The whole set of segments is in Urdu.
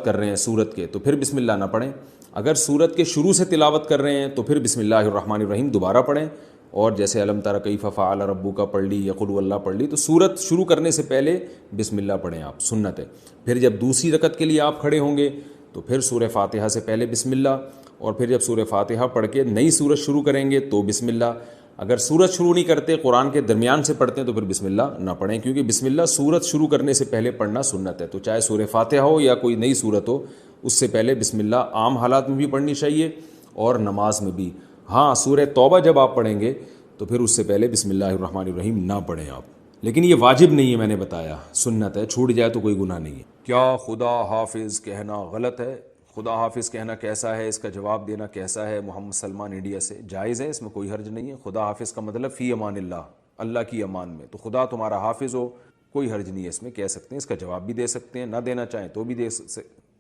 کر رہے ہیں سورت کے تو پھر بسم اللہ نہ پڑھیں، اگر سورت کے شروع سے تلاوت کر رہے ہیں تو پھر بسم اللہ الرحمن الرحیم دوبارہ پڑھیں، اور جیسے الم تر کیف فعل ربک پڑھ لی یا قل هو اللہ پڑھ لی تو سورت شروع کرنے سے پہلے بسم اللہ پڑھیں آپ، سنت ہے۔ پھر جب دوسری رکعت کے لیے آپ کھڑے ہوں گے تو پھر سورہ فاتحہ سے پہلے بسم اللہ، اور پھر جب سورہ فاتحہ پڑھ کے نئی سورت شروع کریں گے تو بسم اللہ۔ اگر سورت شروع نہیں کرتے، قرآن کے درمیان سے پڑھتے ہیں تو پھر بسم اللہ نہ پڑھیں، کیونکہ بسم اللہ سورت شروع کرنے سے پہلے پڑھنا سنت ہے۔ تو چاہے سورہ فاتحہ ہو یا کوئی نئی سورت ہو، اس سے پہلے بسم اللہ عام حالات میں بھی پڑھنی چاہیے اور نماز میں بھی۔ ہاں سورہ توبہ جب آپ پڑھیں گے تو پھر اس سے پہلے بسم اللہ الرحمن الرحیم نہ پڑھیں آپ، لیکن یہ واجب نہیں ہے، میں نے بتایا سنت ہے، چھوٹ جائے تو کوئی گناہ نہیں ہے۔ کیا خدا حافظ کہنا غلط ہے؟ خدا حافظ کہنا کیسا ہے، اس کا جواب دینا کیسا ہے؟ محمد سلمان انڈیا سے۔ جائز ہے، اس میں کوئی حرج نہیں ہے۔ خدا حافظ کا مطلب فی امان اللہ، اللہ کی امان میں، تو خدا تمہارا حافظ ہو، کوئی حرج نہیں ہے اس میں، کہہ سکتے ہیں، اس کا جواب بھی دے سکتے ہیں، نہ دینا چاہیں تو بھی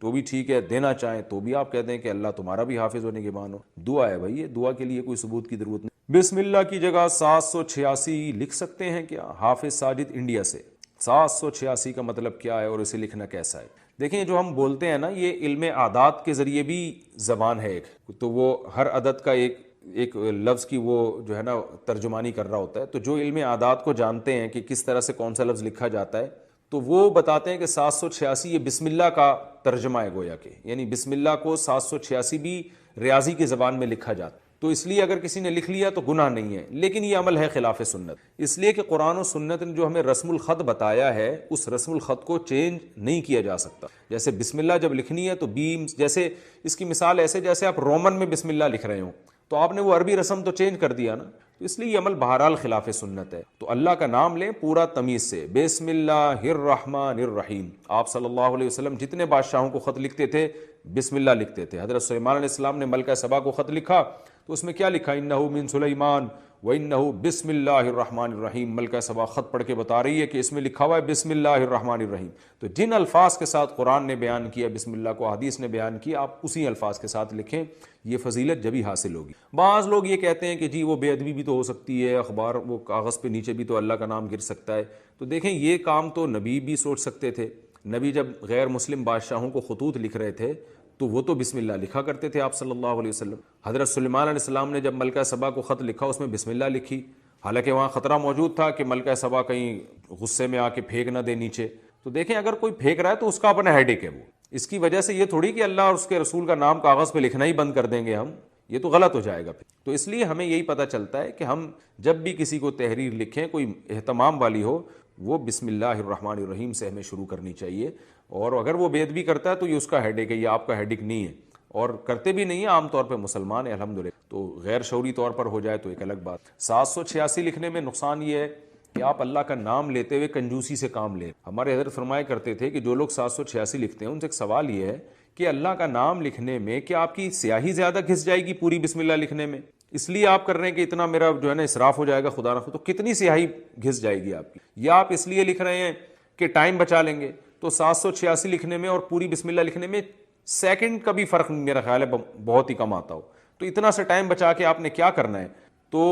تو بھی ٹھیک ہے، دینا چاہیں تو بھی آپ کہتے ہیں کہ اللہ تمہارا بھی حافظ ہونے کے مانو۔ دعا ہے بھائی، یہ دعا کے لیے کوئی ثبوت کی ضرورت نہیں۔ بسم اللہ کی جگہ 786 لکھ سکتے ہیں کیا؟ حافظ ساجد انڈیا سے۔ 786 کا مطلب کیا ہے اور اسے لکھنا کیسا ہے؟ دیکھیں، جو ہم بولتے ہیں نا، یہ علم اعداد کے ذریعے بھی زبان ہے ایک، تو وہ ہر عدد کا ایک لفظ کی وہ جو ہے نا ترجمانی کر رہا ہوتا ہے، تو جو علم اعداد کو جانتے ہیں کہ کس طرح سے کون سا لفظ لکھا جاتا ہے، تو وہ بتاتے ہیں کہ 786 یہ بسم اللہ کا ترجمہ ہے گویا کہ، یعنی بسم اللہ کو 786 بھی ریاضی کی زبان میں لکھا جاتا ہے، تو اس لیے اگر کسی نے لکھ لیا تو گناہ نہیں ہے، لیکن یہ عمل ہے خلاف سنت، اس لیے کہ قرآن و سنت نے جو ہمیں رسم الخط بتایا ہے اس رسم الخط کو چینج نہیں کیا جا سکتا۔ جیسے بسم اللہ جب لکھنی ہے تو بیم، جیسے اس کی مثال ایسے جیسے آپ رومن میں بسم اللہ لکھ رہے ہوں تو آپ نے وہ عربی رسم تو چینج کر دیا نا، تو اس لیے یہ عمل بہرحال خلاف سنت ہے۔ تو اللہ کا نام لیں پورا تمیز سے، بسم اللہ الرحمن الرحیم۔ آپ صلی اللہ علیہ وسلم جتنے بادشاہوں کو خط لکھتے تھے بسم اللہ لکھتے تھے۔ حضرت سلیمان علیہ السلام نے ملکہ سبا کو خط لکھا تو اس میں کیا لکھا؟ انہ من سلیمان وانہ بسم اللہ الرحمن الرحیم۔ ملکہ سبا خط پڑھ کے بتا رہی ہے کہ اس میں لکھا ہوا ہے بسم اللہ الرحمن الرحیم۔ تو جن الفاظ کے ساتھ قرآن نے بیان کیا بسم اللہ کو، حدیث نے بیان کیا، آپ اسی الفاظ کے ساتھ لکھیں، یہ فضیلت جبھی حاصل ہوگی۔ بعض لوگ یہ کہتے ہیں کہ جی وہ بے ادبی بھی تو ہو سکتی ہے، اخبار وہ کاغذ پہ نیچے بھی تو اللہ کا نام گر سکتا ہے، تو دیکھیں یہ کام تو نبی بھی سوچ سکتے تھے۔ نبی جب غیر مسلم بادشاہوں کو خطوط لکھ رہے تھے تو وہ تو بسم اللہ لکھا کرتے تھے آپ صلی اللہ علیہ وسلم۔ حضرت سلیمان علیہ السلام نے جب ملکہ سبا کو خط لکھا اس میں بسم اللہ لکھی، حالانکہ وہاں خطرہ موجود تھا کہ ملکہ سبا کہیں غصے میں آ کے پھینک نہ دے نیچے، تو دیکھیں اگر کوئی پھینک رہا ہے تو اس کا اپنا ہیڈک ہے، وہ اس کی وجہ سے یہ تھوڑی کہ اللہ اور اس کے رسول کا نام کاغذ پہ لکھنا ہی بند کر دیں گے ہم، یہ تو غلط ہو جائے گا پھر۔ تو اس لیے ہمیں یہی پتہ چلتا ہے کہ ہم جب بھی کسی کو تحریر لکھیں کوئی اہتمام والی ہو، وہ بسم اللہ الرحمن الرحیم سے ہمیں شروع کرنی چاہیے، اور اگر وہ بے ادبی کرتا ہے تو یہ اس کا ہیڈک ہے، یہ آپ کا ہیڈک نہیں ہے، اور کرتے بھی نہیں ہیں، عام طور پہ مسلمان ہیں الحمدللہ، تو غیر شعوری طور پر ہو جائے تو ایک الگ بات۔ 786 لکھنے میں نقصان یہ ہے کہ آپ اللہ کا نام لیتے ہوئے کنجوسی سے کام لیں۔ ہمارے حضرت فرمایا کرتے تھے کہ جو لوگ 786 لکھتے ہیں ان سے ایک سوال یہ ہے کہ اللہ کا نام لکھنے میں کیا آپ کی سیاہی زیادہ گھس جائے گی پوری بسم اللہ لکھنے میں؟ اس لیے آپ کر رہے ہیں کہ اتنا میرا جو ہے نا اسراف ہو جائے گا خدا نخواستہ، تو کتنی سیاہی گھس جائے گی آپ کی؟ یا آپ اس لیے لکھ رہے ہیں کہ ٹائم بچا لیں گے؟ تو 786 لکھنے میں اور پوری بسم اللہ لکھنے میں سیکنڈ کا بھی فرق میرا خیال ہے بہت ہی کم آتا ہو، تو اتنا سے ٹائم بچا کے آپ نے کیا کرنا ہے؟ تو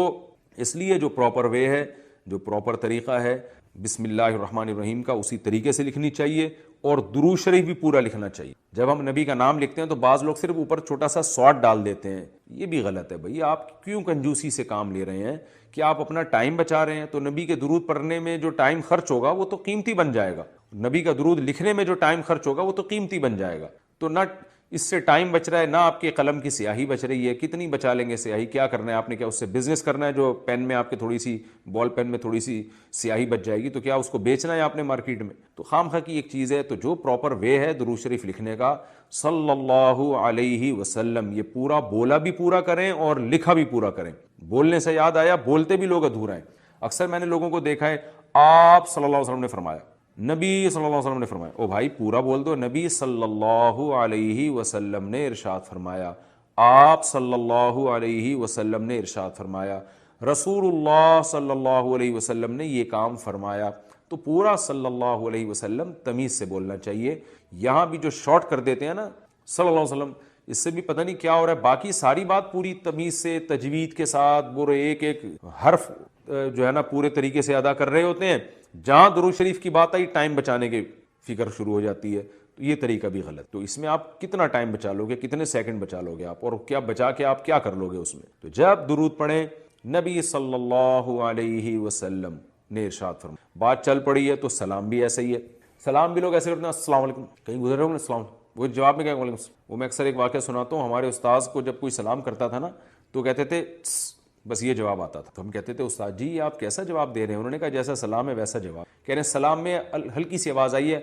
اس لیے جو پراپر وے ہے، جو پراپر طریقہ ہے بسم اللہ الرحمن الرحیم کا، اسی طریقے سے لکھنی چاہیے، اور درود شریف بھی پورا لکھنا چاہیے۔ جب ہم نبی کا نام لکھتے ہیں تو بعض لوگ صرف اوپر چھوٹا سا سواد ڈال دیتے ہیں، یہ بھی غلط ہے بھائی۔ آپ کیوں کنجوسی سے کام لے رہے ہیں کہ آپ اپنا ٹائم بچا رہے ہیں؟ تو نبی کے درود پڑھنے میں جو ٹائم خرچ ہوگا وہ تو قیمتی بن جائے گا، نبی کا درود لکھنے میں جو ٹائم خرچ ہوگا وہ تو قیمتی بن جائے گا، تو نہ اس سے ٹائم بچ رہا ہے، نہ آپ کے قلم کی سیاہی بچ رہی ہے۔ کتنی بچا لیں گے سیاہی؟ کیا کرنا ہے آپ نے؟ کیا اس سے بزنس کرنا ہے؟ جو پین میں آپ کے تھوڑی سی بال پین میں تھوڑی سی سیاہی بچ جائے گی تو کیا اس کو بیچنا ہے آپ نے مارکیٹ میں؟ تو خام خواہ کی ایک چیز ہے، تو جو پراپر وے ہے درود شریف لکھنے کا صلی اللہ علیہ وسلم، یہ پورا بولا بھی پورا کریں اور لکھا بھی پورا کریں۔ بولنے سے یاد آیا، بولتے بھی لوگ ادھورا ہیں۔ اکثر میں نے لوگوں کو دیکھا ہے آپ صلی اللہ علیہ وسلم نے فرمایا، نبی صلی اللہ علیہ وسلم نے فرمایا، او بھائی پورا بول دو۔ نبی صلی اللہ علیہ وسلم نے ارشاد فرمایا، آپ صلی اللہ علیہ وسلم نے ارشاد فرمایا، رسول اللہ صلی اللہ علیہ وسلم نے یہ کام فرمایا، تو پورا صلی اللہ علیہ وسلم تمیز سے بولنا چاہیے۔ یہاں بھی جو شارٹ کر دیتے ہیں نا صلی اللہ علیہ وسلم، اس سے بھی پتہ نہیں کیا ہو رہا ہے۔ باقی ساری بات پوری تمیز سے تجوید کے ساتھ پورے ایک ایک حرف جو ہے نا پورے طریقے سے ادا کر رہے ہوتے ہیں، جہاں درود شریف کی بات آئی ٹائم بچانے کی فکر شروع ہو جاتی ہے۔ تو یہ طریقہ بھی غلط. تو اس میں آپ کتنا ٹائم بچا لو گے, کتنے سیکنڈ بچا لو گے آپ, اور کیا بچا کے آپ کیا کر لو گے اس میں. تو جب درود پڑھیں, نبی صلی اللہ علیہ وسلم نے ارشاد فرمایا, بات چل پڑی ہے تو سلام بھی ایسا ہی ہے. سلام بھی لوگ ایسے کرتے ہیں, السلام علیکم, کہیں گزر رہے ہو نا السلام, وہ جواب میں کیا وعلیکم السلام. وہ میں اکثر ایک واقعہ سناتا ہوں, ہمارے استاذ کو جب کوئی سلام کرتا تھا نا تو کہتے تھے بس یہ جواب آتا تھا. تو ہم کہتے تھے استاد جی آپ کیسا جواب دے رہے ہیں؟ انہوں نے کہا جیسا سلام ہے ویسا جواب. کہہ رہے ہیں سلام میں ہلکی سی آواز آئی ہے,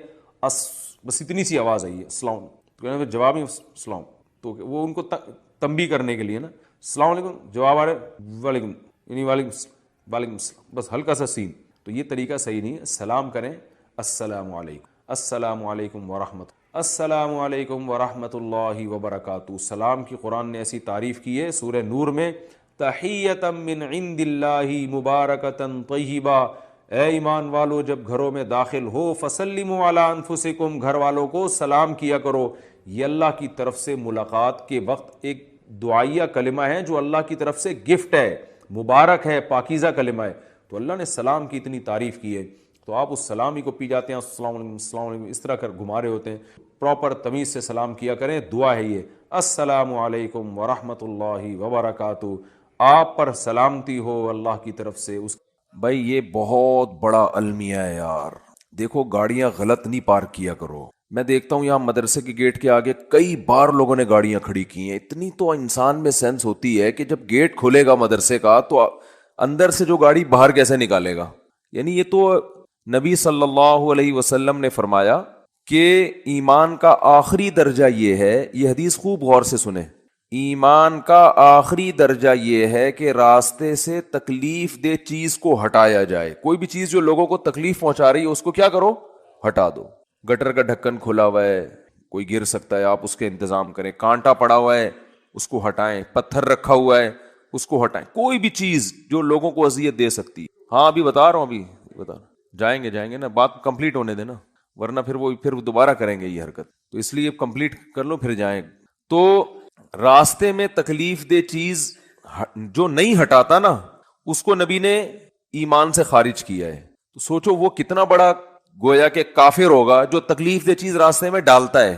بس اتنی سی آواز آئی ہے السلام, تو کہہ رہے ہیں جواب ہی السلام. تو وہ ان کو تنبیہ کرنے کے لیے نا, السلام علیکم, جواب آ رہا ہے وعلیکم, یعنی وعلیکم السلام, بس ہلکا سا سین. تو یہ طریقہ صحیح نہیں ہے. سلام کریں السلام علیکم, السلام علیکم ورحمۃ, السلام علیکم ورحمۃ اللہ وبرکاتہ. سلام کی قرآن نے ایسی تعریف کی ہے سورہ نور میں, تحیۃ من عند اللہ مبارکۃ طیبہ. اے ایمان والو جب گھروں میں داخل ہو, فسلموا علی انفسکم, گھر والوں کو سلام کیا کرو. یہ اللہ کی طرف سے ملاقات کے وقت ایک دعائیہ کلمہ ہے جو اللہ کی طرف سے گفٹ ہے, مبارک ہے, پاکیزہ کلمہ ہے. تو اللہ نے سلام کی اتنی تعریف کی ہے, تو آپ اس سلام ہی کو پی جاتے ہیں, السلام علیکم السلام علیکم اس طرح کر گھما رہے ہوتے ہیں. پراپر تمیز سے سلام کیا کریں, دعا ہے یہ, السلام علیکم ورحمۃ اللہ وبرکاتہ, آپ پر سلامتی ہو اللہ کی طرف سے. بھائی یہ بہت بڑا المیہ ہے یار. دیکھو گاڑیاں غلط نہیں پارک کیا کرو. میں دیکھتا ہوں یہاں مدرسے کے گیٹ کے آگے کئی بار لوگوں نے گاڑیاں کھڑی کی ہیں. اتنی تو انسان میں سینس ہوتی ہے کہ جب گیٹ کھولے گا مدرسے کا تو اندر سے جو گاڑی باہر کیسے نکالے گا. یعنی یہ تو نبی صلی اللہ علیہ وسلم نے فرمایا کہ ایمان کا آخری درجہ یہ ہے, یہ حدیث خوب غور سے سنیں, ایمان کا آخری درجہ یہ ہے کہ راستے سے تکلیف دہ چیز کو ہٹایا جائے. کوئی بھی چیز جو لوگوں کو تکلیف پہنچا رہی ہے اس کو کیا کرو, ہٹا دو. گٹر کا ڈھکن کھلا ہوا ہے, کوئی گر سکتا ہے, آپ اس کے انتظام کریں. کانٹا پڑا ہوا ہے اس کو ہٹائیں, پتھر رکھا ہوا ہے اس کو ہٹائیں. کوئی بھی چیز جو لوگوں کو اذیت دے سکتی ہے. ہاں ابھی بتا رہا ہوں, ابھی بتا جائیں گے نا, بات کمپلیٹ ہونے دینا, ورنہ پھر وہ دوبارہ کریں گے یہ حرکت. تو اس لیے کمپلیٹ کر لو پھر جائیں. تو راستے میں تکلیف دہ چیز جو نہیں ہٹاتا نا اس کو نبی نے ایمان سے خارج کیا ہے. تو سوچو وہ کتنا بڑا گویا کہ کافر ہوگا جو تکلیف دہ چیز راستے میں ڈالتا ہے.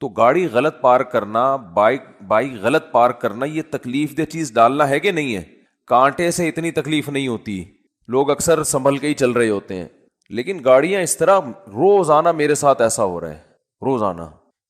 تو گاڑی غلط پارک کرنا, بائک غلط پارک کرنا, یہ تکلیف دہ چیز ڈالنا ہے کہ نہیں ہے؟ کانٹے سے اتنی تکلیف نہیں ہوتی, لوگ اکثر سنبھل کے ہی چل رہے ہوتے ہیں. لیکن گاڑیاں اس طرح, روزانہ میرے ساتھ ایسا ہو رہا ہے روزانہ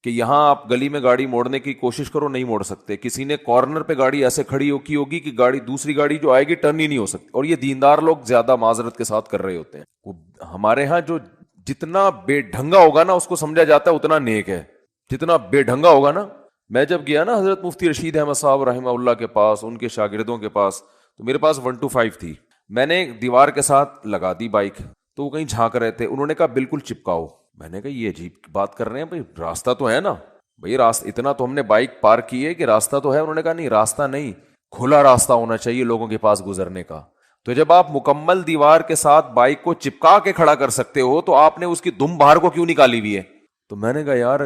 کہ یہاں آپ گلی میں گاڑی موڑنے کی کوشش کرو نہیں موڑ سکتے. کسی نے کارنر پہ گاڑی ایسے کھڑی کی ہوگی کہ گاڑی دوسری گاڑی جو آئے گی ٹرن ہی نہیں ہو سکتی. اور یہ دیندار لوگ زیادہ معذرت کے ساتھ کر رہے ہوتے ہیں. ہمارے ہاں جو جتنا بے ڈھنگا ہوگا نا اس کو سمجھا جاتا ہے اتنا نیک ہے. جتنا بے ڈھنگا ہوگا نا, میں جب گیا نا حضرت مفتی رشید احمد صاحب رحمہ اللہ کے پاس, ان کے شاگردوں کے پاس, تو میرے پاس 125 تھی. میں نے دیوار کے ساتھ لگا دی بائک, تو وہ کہیں جھانک رہے تھے. انہوں نے کہا بالکل چپکاؤ. میں نے کہا یہ عجیب بات کر رہے ہیں بھائی, راستہ تو ہے نا بھائی, راستہ اتنا تو ہم نے بائک پارک کی ہے کہ راستہ تو ہے. انہوں نے کہا نہیں راستہ نہیں, کھلا راستہ ہونا چاہیے لوگوں کے پاس گزرنے کا. تو جب آپ مکمل دیوار کے ساتھ بائک کو چپکا کے کھڑا کر سکتے ہو تو آپ نے اس کی دم باہر کو کیوں نکالی ہوئی ہے؟ تو میں نے کہا یار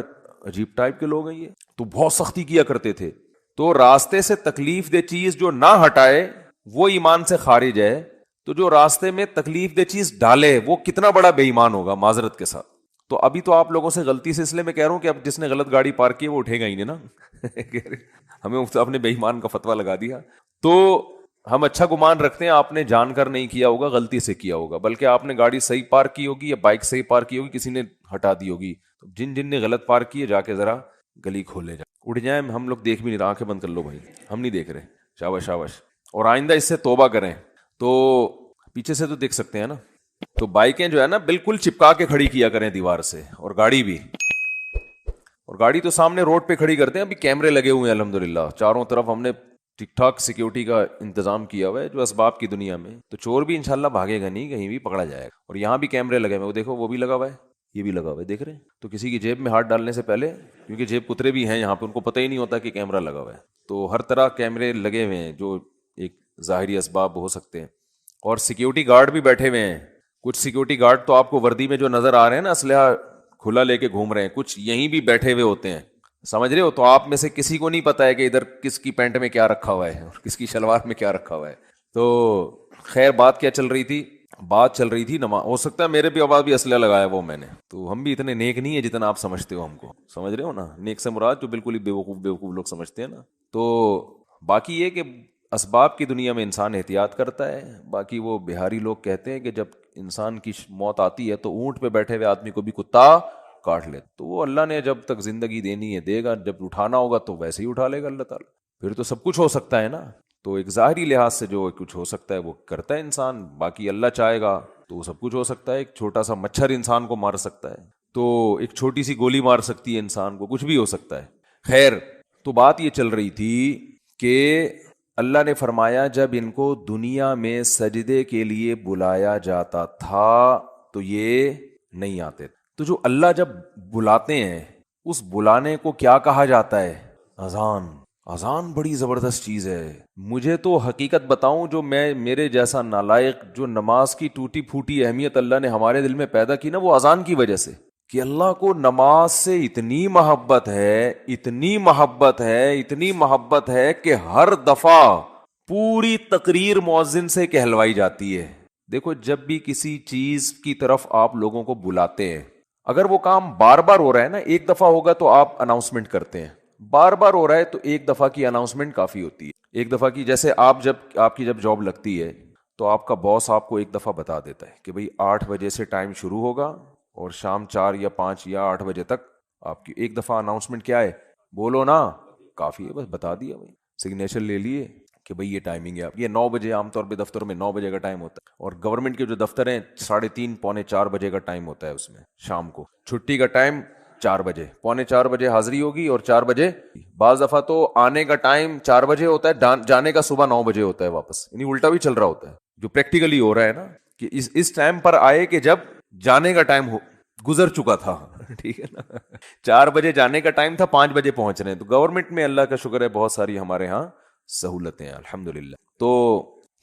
عجیب ٹائپ کے لوگ ہیں یہ, تو بہت سختی کیا کرتے تھے. تو راستے سے تکلیف دہ چیز جو نہ ہٹائے وہ ایمان سے خارج ہے. تو جو راستے میں تکلیف دہ چیز ڈالے وہ کتنا بڑا بے ایمان ہوگا معذرت کے ساتھ. تو ابھی تو آپ لوگوں سے غلطی سے اس لیے میں کہہ رہا ہوں کہ اب جس نے غلط گاڑی پارک کی وہ اٹھے گا ہی نہیں نا. ہمیں آپ نے بے ایمان کا فتویٰ لگا دیا. تو ہم اچھا گمان رکھتے ہیں آپ نے جان کر نہیں کیا ہوگا, غلطی سے کیا ہوگا, بلکہ آپ نے گاڑی صحیح پارک کی ہوگی یا بائک صحیح پارک کی ہوگی, کسی نے ہٹا دی ہوگی. تو جن نے غلط پارک کی ہے جا کے ذرا گلی کھولے جا, اٹھ جائیں. ہم لوگ دیکھ بھی نہیں رہے, آنکھیں بند کر لو بھائی, ہم نہیں دیکھ رہے. شاباش شاباش. اور آئندہ اس سے توبہ کریں. تو پیچھے سے تو دیکھ سکتے ہیں نا. تو بائکیں جو ہے نا بالکل چپکا کے کھڑی کیا کریں دیوار سے, اور گاڑی بھی. اور گاڑی تو سامنے روڈ پہ کھڑی کرتے ہیں. ابھی کیمرے لگے ہوئے ہیں الحمدللہ چاروں طرف, ہم نے ٹھیک ٹھاک سیکیورٹی کا انتظام کیا ہوا ہے جو اسباب کی دنیا میں. تو چور بھی انشاءاللہ بھاگے گا نہیں, کہیں بھی پکڑا جائے گا. اور یہاں بھی کیمرے لگے ہوئے, وہ دیکھو وہ بھی لگا ہوا ہے, یہ بھی لگا ہوا ہے, دیکھ رہے ہیں. تو کسی کی جیب میں ہاتھ ڈالنے سے پہلے, کیونکہ جیب کترے بھی ہیں یہاں پہ, ان کو پتہ ہی نہیں ہوتا کہ کیمرہ لگا ہوا ہے. تو ہر طرح کیمرے لگے ہوئے ہیں جو ایک ظاہری اسباب ہو سکتے ہیں. اور سیکیورٹی گارڈ بھی بیٹھے ہوئے ہیں. کچھ سیکیورٹی گارڈ تو آپ کو وردی میں جو نظر آ رہے ہیں نا اسلحہ کھلا لے کے گھوم رہے ہیں, کچھ یہیں بھی بیٹھے ہوئے ہوتے ہیں, سمجھ رہے ہو. تو آپ میں سے کسی کو نہیں پتا ہے کہ ادھر کس کی پینٹ میں کیا رکھا ہوا ہے اور کس کی شلوار میں کیا رکھا ہوا ہے. تو خیر بات کیا چل رہی تھی, بات چل رہی تھی نماز، ہو سکتا ہے میرے بھی آواز بھی اسلحہ لگایا وہ میں نے، تو ہم بھی اتنے نیک نہیں ہے جتنا آپ سمجھتے ہو ہم کو، سمجھ رہے ہو نا، نیک سے مراد جو بالکل ہی بیوقوف لوگ سمجھتے ہیں نا۔ تو باقی یہ کہ اسباب کی دنیا میں انسان احتیاط کرتا ہے، باقی وہ بہاری لوگ کہتے ہیں کہ جب انسان کی موت آتی ہے تو اونٹ پہ بیٹھے ہوئے آدمی کو بھی کتا کاٹ لے، تو وہ اللہ نے جب تک زندگی دینی ہے دے گا، جب اٹھانا ہوگا تو ویسے ہی اٹھا لے گا اللہ تعالیٰ، پھر تو سب کچھ ہو سکتا ہے نا۔ تو ایک ظاہری لحاظ سے جو کچھ ہو سکتا ہے وہ کرتا ہے انسان، باقی اللہ چاہے گا تو وہ سب کچھ ہو سکتا ہے۔ ایک چھوٹا سا مچھر انسان کو مار سکتا ہے، تو ایک چھوٹی سی گولی مار سکتی ہے انسان کو، کچھ بھی ہو سکتا ہے۔ خیر، تو بات یہ چل رہی تھی کہ اللہ نے فرمایا جب ان کو دنیا میں سجدے کے لیے بلایا جاتا تھا تو یہ نہیں آتے، تو جو اللہ جب بلاتے ہیں اس بلانے کو کیا کہا جاتا ہے؟ اذان۔ اذان بڑی زبردست چیز ہے، مجھے تو حقیقت بتاؤں جو میں میرے جیسا نالائق جو نماز کی ٹوٹی پھوٹی اہمیت اللہ نے ہمارے دل میں پیدا کی نا، وہ اذان کی وجہ سے، کہ اللہ کو نماز سے اتنی محبت ہے، اتنی محبت ہے، اتنی محبت ہے کہ ہر دفعہ پوری تقریر مؤذن سے کہلوائی جاتی ہے۔ دیکھو جب بھی کسی چیز کی طرف آپ لوگوں کو بلاتے ہیں، اگر وہ کام بار بار ہو رہا ہے نا، ایک دفعہ ہوگا تو آپ اناؤنسمنٹ کرتے ہیں، بار بار ہو رہا ہے تو ایک دفعہ کی اناؤنسمنٹ کافی ہوتی ہے۔ ایک دفعہ کی، جیسے آپ کی جب جاب لگتی ہے تو آپ کا باس آپ کو ایک دفعہ بتا دیتا ہے کہ بھئی 8 بجے سے ٹائم شروع ہوگا اور شام 4 یا 5 یا 8 بجے تک آپ کی ایک دفعہ اناؤنسمنٹ کیا ہے، بولو نا، کافی ہے، بس بتا دیا بھائی، سگنیچر لے لیے کہ بھئی یہ ٹائمنگ ہے آپ، یہ 9 بجے عام طور پہ دفتر میں 9 بجے کا ٹائم ہوتا ہے، اور گورنمنٹ کے جو دفتر ہیں 3:30 پونے 4 بجے کا ٹائم ہوتا ہے، اس میں شام کو چھٹی کا ٹائم 4 بجے، پونے 4 بجے حاضری ہوگی اور 4 بجے، بعض دفعہ تو آنے کا ٹائم 4 بجے ہوتا ہے، جانے کا صبح 9 بجے ہوتا ہے واپس، یعنی الٹا بھی چل رہا ہوتا ہے، جو پریکٹیکلی ہو رہا ہے نا کہ اس ٹائم پر آئے کہ جب جانے کا ٹائم گزر چکا تھا، ٹھیک ہے نا، 4 بجے جانے کا ٹائم تھا، 5 بجے پہنچ رہے ہیں۔ تو گورنمنٹ میں اللہ کا شکر ہے بہت ساری ہمارے ہاں سہولتیں ہیں الحمدللہ۔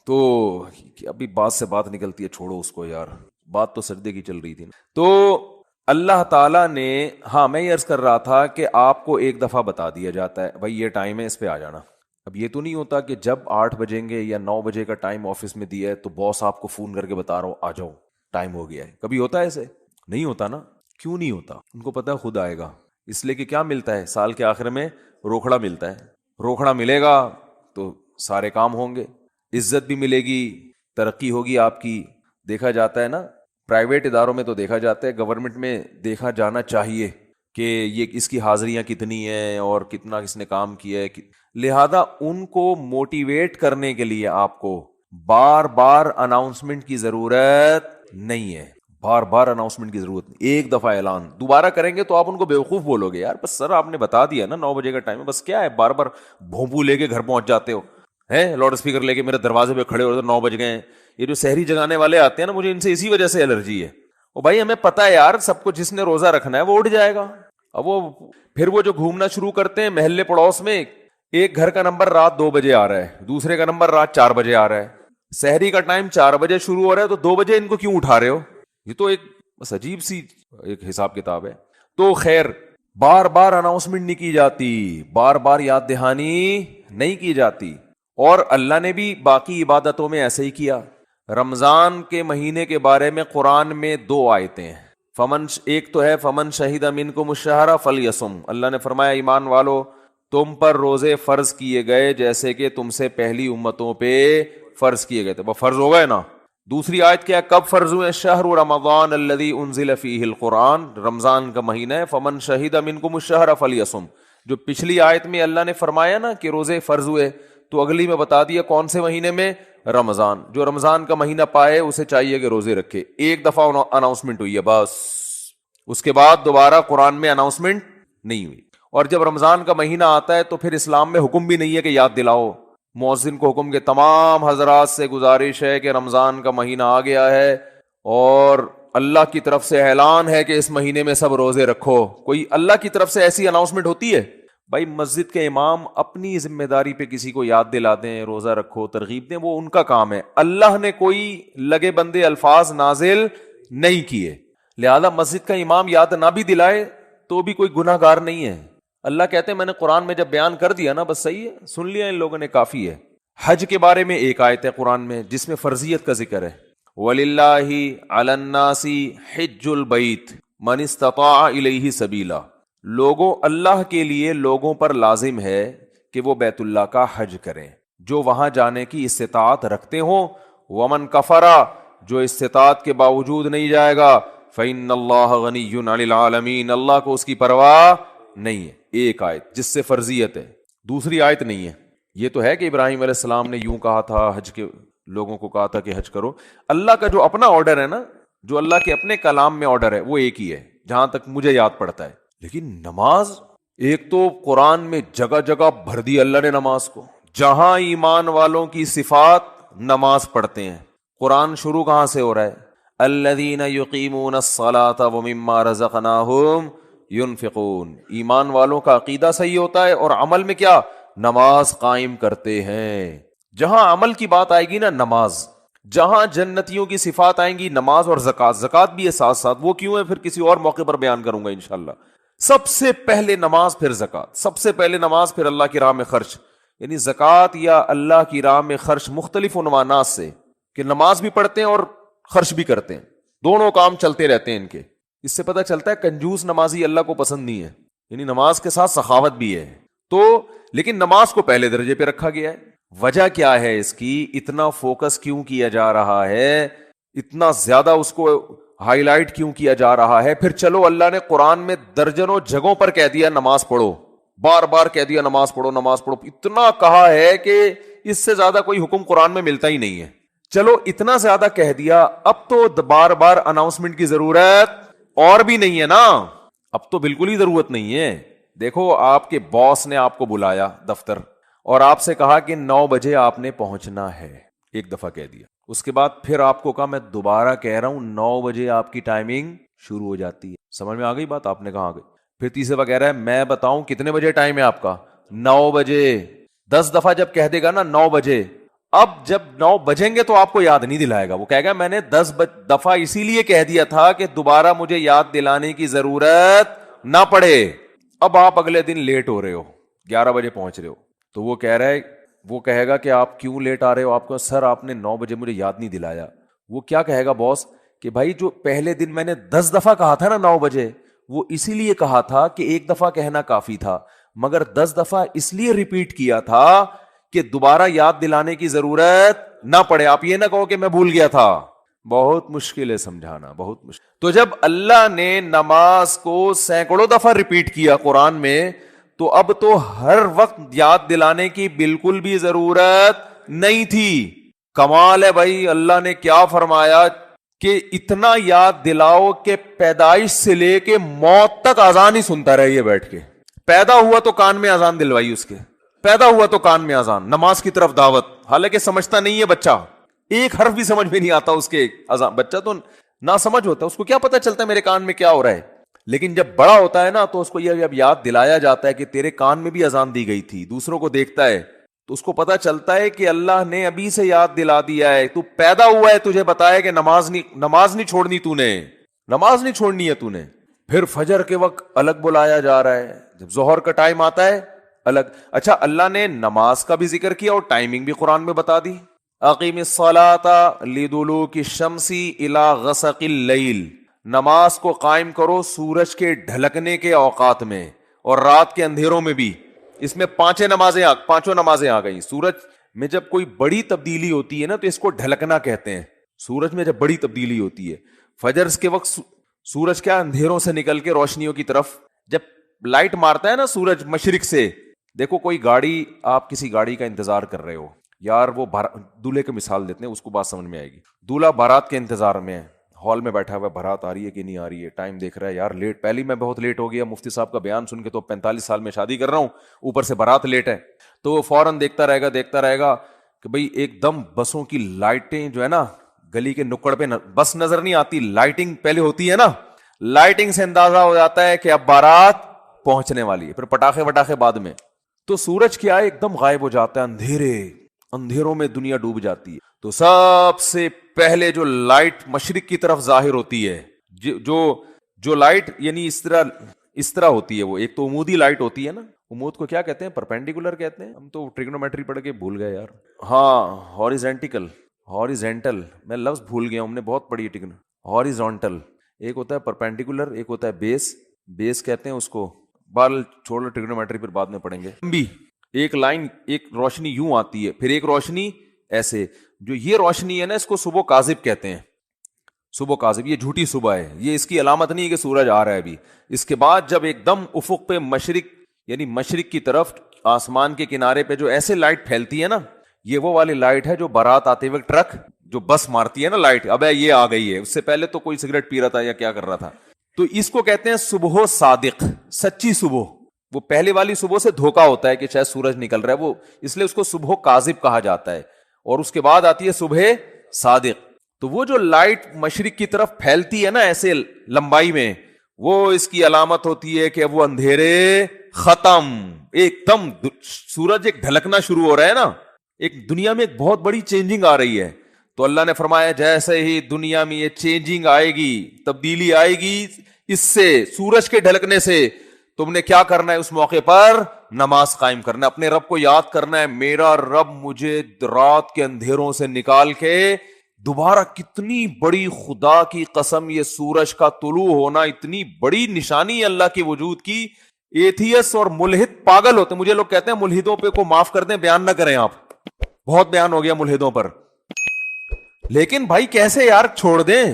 تو ابھی بات سے بات نکلتی ہے، چھوڑو اس کو یار، بات تو سجدے کی چل رہی تھی نا۔ تو اللہ تعالیٰ نے، ہاں میں یہ عرض کر رہا تھا کہ آپ کو ایک دفعہ بتا دیا جاتا ہے بھائی یہ ٹائم ہے، اس پہ آ جانا۔ اب یہ تو نہیں ہوتا کہ جب 8 بجیں گے یا 9 بجے کا ٹائم آفس میں دیا ہے تو باس آپ کو فون کر کے بتا رہا ہو آ جاؤ ٹائم ہو گیا ہے، کبھی ہوتا ہے ایسے؟ نہیں ہوتا نا۔ کیوں نہیں ہوتا؟ ان کو پتہ ہے خود آئے گا، اس لیے کہ کیا ملتا ہے سال کے آخر میں؟ روکھڑا ملتا ہے، روکھڑا ملے گا تو سارے کام ہوں گے، عزت بھی ملے گی، ترقی ہوگی آپ کی۔ دیکھا جاتا ہے نا، پرائیویٹ اداروں میں تو دیکھا جاتا ہے، گورنمنٹ میں دیکھا جانا چاہیے کہ یہ اس کی حاضریاں کتنی ہیں اور کتنا اس نے کام کیا ہے، لہذا ان کو موٹیویٹ کرنے کے لیے آپ کو بار بار اناؤنسمنٹ کی ضرورت نہیں ہے، بار بار اناؤنسمنٹ کی ضرورت نہیں، ایک دفعہ اعلان دوبارہ کریں گے تو آپ ان کو بیوقوف بولو گے، یار بس سر آپ نے بتا دیا نا 9 بجے کا ٹائم ہے، بس کیا ہے بار بار بھونپو لے کے گھر پہنچ جاتے ہو ہیں، لاؤڈ اسپیکر لے کے میرے دروازے پہ کھڑے ہو تو 9 بج گئے ہیں۔ یہ جو سحری جگانے والے آتے ہیں نا، مجھے ان سے اسی وجہ سے الرجی ہے۔ وہ بھائی ہمیں پتا ہے یار، سب کو جس نے روزہ رکھنا ہے وہ اٹھ جائے گا، اب وہ پھر وہ جو گھومنا شروع کرتے ہیں محلے پڑوس میں، ایک گھر کا نمبر رات 2 بجے آ رہا ہے، دوسرے کا نمبر رات 4 بجے آ رہا ہے، سحری کا ٹائم 4 بجے شروع ہو رہا ہے تو 2 بجے ان کو کیوں اٹھا رہے ہو؟ یہ تو ایک بس عجیب سی ایک حساب کتاب ہے۔ تو خیر، بار بار اناؤنسمنٹ نہیں کی جاتی، بار بار یاد دہانی نہیں کی جاتی، اور اللہ نے بھی باقی عبادتوں میں ایسے ہی کیا۔ رمضان کے مہینے کے بارے میں قرآن میں 2 آیتیں ہیں، ایک تو ہے فمن شہید منکم الشہر فلیصم، اللہ نے فرمایا ایمان والو تم پر روزے فرض کیے گئے جیسے کہ تم سے پہلی امتوں پہ فرض کیے گئے تھے، وہ فرض ہو گئے نا۔ دوسری آیت کیا ہے؟ کب فرض ہوئے؟ شہر رمضان الذی انزل فیہ القرآن، رمضان کا مہینہ ہے، فمن شہید منکم الشہر فلیصم۔ جو پچھلی آیت میں اللہ نے فرمایا نا کہ روزے فرض ہوئے، تو اگلی میں بتا دیا کون سے مہینے میں؟ رمضان۔ جو رمضان کا مہینہ پائے اسے چاہیے کہ روزے رکھے۔ ایک دفعہ اناؤنسمنٹ ہوئی ہے بس، اس کے بعد دوبارہ قرآن میں اناؤنسمنٹ نہیں ہوئی۔ اور جب رمضان کا مہینہ آتا ہے تو پھر اسلام میں حکم بھی نہیں ہے کہ یاد دلاؤ، مؤذن کو حکم کے تمام حضرات سے گزارش ہے کہ رمضان کا مہینہ آ گیا ہے اور اللہ کی طرف سے اعلان ہے کہ اس مہینے میں سب روزے رکھو۔ کوئی اللہ کی طرف سے ایسی اناؤنسمنٹ ہوتی ہے؟ بھائی مسجد کے امام اپنی ذمہ داری پہ کسی کو یاد دلا دیں روزہ رکھو، ترغیب دیں، وہ ان کا کام ہے، اللہ نے کوئی لگے بندے الفاظ نازل نہیں کیے، لہذا مسجد کا امام یاد نہ بھی دلائے تو بھی کوئی گناہ گار نہیں ہے۔ اللہ کہتے ہیں میں نے قرآن میں جب بیان کر دیا نا بس صحیح ہے، سن لیا ان لوگوں نے، کافی ہے۔ حج کے بارے میں ایک آیت ہے قرآن میں جس میں فرضیت کا ذکر ہے، وَلِلَّهِ عَلَى النَّاسِ حِجُّ الْبَيْتِ مَنِ اسْتَطَاعَ إِلَيْهِ سَبِيلًا، لوگوں اللہ کے لیے لوگوں پر لازم ہے کہ وہ بیت اللہ کا حج کریں جو وہاں جانے کی استطاعت رکھتے ہوں. ومن کفرا، جو استطاعت کے باوجود نہیں جائے گا، فإن اللہ غنی عن العالمین، اللہ کو اس کی پرواہ نہیں ہے. ایک آیت جس سے فرضیت ہے، دوسری آیت نہیں ہے. یہ تو ہے کہ ابراہیم علیہ السلام نے یوں کہا تھا، حج کے لوگوں کو کہا تھا کہ حج کرو. اللہ کا جو اپنا آرڈر ہے نا، جو اللہ کے اپنے کلام میں آرڈر ہے، وہ ایک ہی ہے جہاں تک مجھے یاد پڑتا ہے. لیکن نماز، ایک تو قرآن میں جگہ جگہ بھر دی اللہ نے نماز کو، جہاں ایمان والوں کی صفات نماز پڑھتے ہیں. قرآن شروع کہاں سے ہو رہا ہے؟ الذین یقیمون الصلاۃ ومما رزقناہم ينفقون. ایمان والوں کا عقیدہ صحیح ہوتا ہے اور عمل میں کیا؟ نماز قائم کرتے ہیں. جہاں عمل کی بات آئے گی نا، نماز. جہاں جنتیوں کی صفات آئیں گی، نماز اور زکوٰۃ. زکوٰۃ بھی ہے ساتھ ساتھ، وہ کیوں ہے پھر کسی اور موقع پر بیان کروں گا انشاءاللہ. سب سے پہلے نماز، پھر زکوٰۃ. سب سے پہلے نماز، پھر اللہ کی راہ میں خرچ. یعنی زکوٰۃ یا اللہ کی راہ میں خرچ مختلف عنوانات سے، کہ نماز بھی پڑھتے ہیں اور خرچ بھی کرتے ہیں، دونوں کام چلتے رہتے ہیں ان کے. اس سے پتہ چلتا ہے کنجوس نمازی اللہ کو پسند نہیں ہے. یعنی نماز کے ساتھ سخاوت بھی ہے. تو لیکن نماز کو پہلے درجے پہ رکھا گیا ہے. وجہ کیا ہے اس کی؟ اتنا فوکس کیوں کیا جا رہا ہے؟ اتنا زیادہ اس کو ہائی لائٹ کیوں کیا جا رہا ہے؟ پھر چلو، اللہ نے قرآن میں درجنوں جگہوں پر کہہ دیا نماز پڑھو، بار بار کہہ دیا نماز پڑھو نماز پڑھو. اتنا کہا ہے کہ اس سے زیادہ کوئی حکم قرآن میں ملتا ہی نہیں ہے. چلو اتنا زیادہ کہہ دیا، اب تو بار بار اناؤنسمنٹ کی ضرورت اور بھی نہیں ہے نا. اب تو بالکل ہی ضرورت نہیں ہے. دیکھو، آپ کے باس نے آپ کو بلایا دفتر اور آپ سے کہا کہ 9 بجے آپ نے پہنچنا ہے. ایک دفعہ کہہ دیا، اس کے بعد پھر آپ کو کہا میں دوبارہ کہہ رہا ہوں 9 بجے آپ کی ٹائمنگ شروع ہو جاتی ہے. سمجھ میں آ گئی بات؟ آپ نے کہا آ گئی. پھر تیسرے دفعہ کہہ رہا ہے میں بتاؤں کتنے بجے ٹائم ہے آپ کا؟ 9 بجے. 10 دفعہ جب کہہ دے گا نا 9 بجے، اب جب 9 بجیں گے تو آپ کو یاد نہیں دلائے گا. وہ کہے گا میں نے 10 دفعہ اسی لیے کہہ دیا تھا کہ دوبارہ مجھے یاد دلانے کی ضرورت نہ پڑے. اب آپ اگلے دن لیٹ ہو رہے ہو، 11 بجے پہنچ رہے ہو، تو وہ کہہ رہا ہے، وہ کہے گا کہ آپ کیوں لیٹ آ رہے ہو؟ آپ کو سر آپ نے 9 بجے مجھے یاد نہیں دلایا. وہ کیا کہے گا باس؟ کہ بھائی جو پہلے دن میں نے 10 دفعہ کہا تھا نا 9 بجے، وہ اسی لیے کہا تھا کہ ایک دفعہ کہنا کافی تھا، مگر 10 دفعہ اس لیے ریپیٹ کیا تھا کہ دوبارہ یاد دلانے کی ضرورت نہ پڑے. آپ یہ نہ کہو کہ میں بھول گیا تھا. بہت مشکل ہے سمجھانا، بہت مشکل. تو جب اللہ نے نماز کو سینکڑوں دفعہ ریپیٹ کیا قرآن میں، تو اب تو ہر وقت یاد دلانے کی بالکل بھی ضرورت نہیں تھی. کمال ہے بھائی، اللہ نے کیا فرمایا کہ اتنا یاد دلاؤ کہ پیدائش سے لے کے موت تک اذان ہی سنتا رہیے بیٹھ کے. پیدا ہوا تو کان میں اذان دلوائی اس کے، پیدا ہوا تو کان میں اذان، نماز کی طرف دعوت. حالانکہ سمجھتا نہیں ہے بچہ، ایک حرف بھی سمجھ میں نہیں آتا اس کے اذان. بچہ تو نہ سمجھ ہوتا، اس کو کیا پتا چلتا ہے میرے کان میں کیا ہو رہا ہے. لیکن جب بڑا ہوتا ہے نا، تو اس کو یہ اب یاد دلایا جاتا ہے کہ تیرے کان میں بھی اذان دی گئی تھی. دوسروں کو دیکھتا ہے تو اس کو پتا چلتا ہے کہ اللہ نے ابھی سے یاد دلا دیا ہے. تو پیدا ہوا ہے، تجھے بتایا کہ نماز نہیں چھوڑنی، تو نے نماز نہیں چھوڑنی ہے تو نے. پھر فجر کے وقت الگ بلایا جا رہا ہے، جب ظہر کا ٹائم آتا ہے الگ. اچھا، اللہ نے نماز کا بھی ذکر کیا اور ٹائمنگ بھی قرآن میں بتا دی. اقیم الصلاۃ لدلوک الشمس الی غسق اللیل، نماز کو قائم کرو سورج کے ڈھلکنے کے اوقات میں اور رات کے اندھیروں میں بھی. اس میں پانچوں نمازیں آ گئیں. سورج میں جب کوئی بڑی تبدیلی ہوتی ہے نا، تو اس کو ڈھلکنا کہتے ہیں. سورج میں جب بڑی تبدیلی ہوتی ہے، فجر کے وقت سورج کیا اندھیروں سے نکل کے روشنیوں کی طرف جب لائٹ مارتا ہے نا سورج مشرق سے. دیکھو کوئی گاڑی، آپ کسی گاڑی کا انتظار کر رہے ہو یار، وہ دولہے کی مثال دیتے ہیں، اس کو بات سمجھ میں آئے گی. دولہا بارات کے انتظار میں ہے، ہال میں بیٹھا ہوا ہے، بارات آ رہی ہے کہ نہیں آ رہی ہے، ٹائم دیکھ رہا ہے یار لیٹ، پہلے میں بہت لیٹ ہو گیا، مفتی صاحب کا بیان سن کے تو 45 سال میں شادی کر رہا ہوں، اوپر سے بارات لیٹ ہے. تو وہ فوراً دیکھتا رہے گا کہ بھئی ایک دم بسوں کی لائٹیں جو ہے نا گلی کے نکڑ پہ بس نظر نہیں آتی، لائٹنگ پہلے ہوتی ہے نا، لائٹنگ سے اندازہ ہو جاتا ہے کہ اب بارات پہنچنے والی ہے. پھر پٹاخے بعد میں. تو سورج کیا ہے ایک دم غائب ہو جاتا ہے، اندھیروں میں دنیا ڈوب جاتی ہے. تو سب سے پہلے جو لائٹ مشرق کی طرف ظاہر ہوتی ہے، جو لائٹ یعنی اس طرح ہوتی ہے، وہ ایک تو عمودی لائٹ ہوتی ہے نا، عمود کو کیا کہتے ہیں؟ پرپینڈیکولر کہتے ہیں. ہم تو ٹریگنومیٹری پڑھ کے بھول گئے یار. ہاں، ہاریزونٹل ہاریزینٹل، میں لفظ بھول گیا ہوں، ہم نے بہت پڑھی ہے ہاریزونٹل ایک ہوتا ہے، پرپینڈیکولر ایک ہوتا ہے بیس، بیس کہتے ہیں اس کو، بال چھوڑ ٹریگنومیٹری پھر بعد میں پڑھیں گے. بھی ایک لائن، ایک روشنی یوں آتی ہے، پھر ایک روشنی ایسے، جو یہ روشنی ہے نا اس کو صبح کاذب کہتے ہیں. صبح کاذب، یہ جھوٹی صبح ہے، یہ اس کی علامت نہیں ہے کہ سورج آ رہا ہے ابھی. اس کے بعد جب ایک دم افق پہ مشرق، یعنی مشرق کی طرف آسمان کے کنارے پہ جو ایسے لائٹ پھیلتی ہے نا، یہ وہ والی لائٹ ہے جو بارات آتے ہوئے ٹرک جو بس مارتی ہے نا لائٹ، اب یہ آ گئی ہے. اس سے پہلے تو کوئی سگریٹ پی رہا تھا یا کیا کر رہا تھا. تو اس کو کہتے ہیں صبح صادق، سچی صبح. وہ پہلے والی صبح سے دھوکا ہوتا ہے کہ شاید سورج نکل رہا ہے، وہ اس لیے اس کو صبح کاذب کہا جاتا ہے. اور اس کے بعد آتی ہے صبح صادق. تو وہ جو لائٹ مشرق کی طرف پھیلتی ہے نا ایسے لمبائی میں، وہ اس کی علامت ہوتی ہے کہ وہ اندھیرے ختم. ایک دم سورج ایک ڈھلکنا شروع ہو رہا ہے نا، ایک دنیا میں ایک بہت بڑی چینجنگ آ رہی ہے. تو اللہ نے فرمایا جیسے ہی دنیا میں یہ چینجنگ آئے گی، تبدیلی آئے گی اس سے، سورج کے ڈھلکنے سے، تم نے کیا کرنا ہے اس موقع پر؟ نماز قائم کرنا ہے، اپنے رب کو یاد کرنا ہے، میرا رب مجھے رات کے اندھیروں سے نکال کے دوبارہ. کتنی بڑی خدا کی قسم، یہ سورج کا طلوع ہونا اتنی بڑی نشانی ہے اللہ کے وجود کی. ایتھیس اور ملحد پاگل ہوتے، مجھے لوگ کہتے ہیں ملحدوں پہ کو معاف کر دیں، بیان نہ کریں آپ، بہت بیان ہو گیا ملحدوں پر، لیکن بھائی کیسے یار چھوڑ دیں؟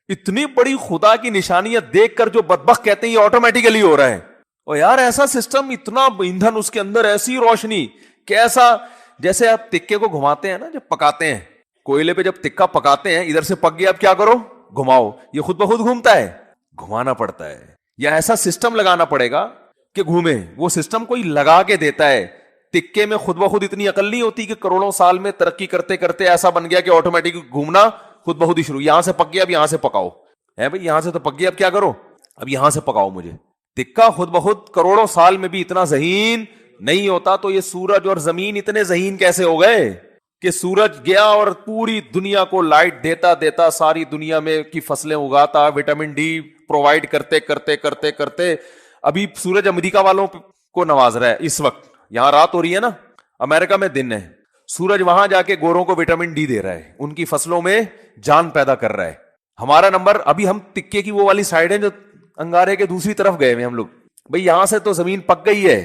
اتنی بڑی خدا کی نشانیت دیکھ کر جو بدبخت کہتے ہیں یہ آٹومیٹیکلی ہو رہا ہے. اور یار ایسا سسٹم، اتنا ایندھن اس کے اندر، ایسی روشنی، کیسا جیسے آپ تکے کو گھماتے ہیں نا جب پکاتے ہیں، کوئلے پہ جب تکا پکاتے ہیں، ادھر سے پک گیا، اب کیا کرو؟ گھماؤ. یہ خود بخود گھومتا ہے؟ گھمانا پڑتا ہے، یا ایسا سسٹم لگانا پڑے گا کہ گھومے. وہ سسٹم کوئی لگا کے دیتا ہے. تکے میں خود بخود اتنی عقل نہیں ہوتی کہ کروڑوں سال میں ترقی کرتے کرتے ایسا بن گیا کہ آٹومیٹک گھومنا خود بخود ہی شروع. یہاں سے پک گیا، اب یہاں سے پکاؤ ہے بھائی، یہاں سے تو پک گیا، اب کیا کرو؟ اب یہاں سے پکاؤ مجھے. تکا خود بخود کروڑوں سال میں بھی اتنا ذہین نہیں ہوتا. تو یہ سورج اور زمین اتنے ذہین کیسے ہو گئے کہ سورج گیا اور پوری دنیا کو لائٹ دیتا دیتا، ساری دنیا میں کی فصلیں اگاتا، وٹامن ڈی پرووائڈ کرتے کرتے کرتے کرتے ابھی سورج امریکہ والوں کو نواز رہا ہے. اس وقت یہاں رات ہو رہی ہے نا، امریکہ میں دن ہے، سورج وہاں جا کے گوروں کو وٹامن ڈی دے رہا ہے، ان کی فصلوں میں جان پیدا کر رہا ہے. ہمارا نمبر، ابھی ہم تکے کی وہ والی سائڈ ہے جو انگارے کے دوسری طرف گئے ہوئے ہم لوگ. بھئی یہاں سے تو زمین پک گئی ہے،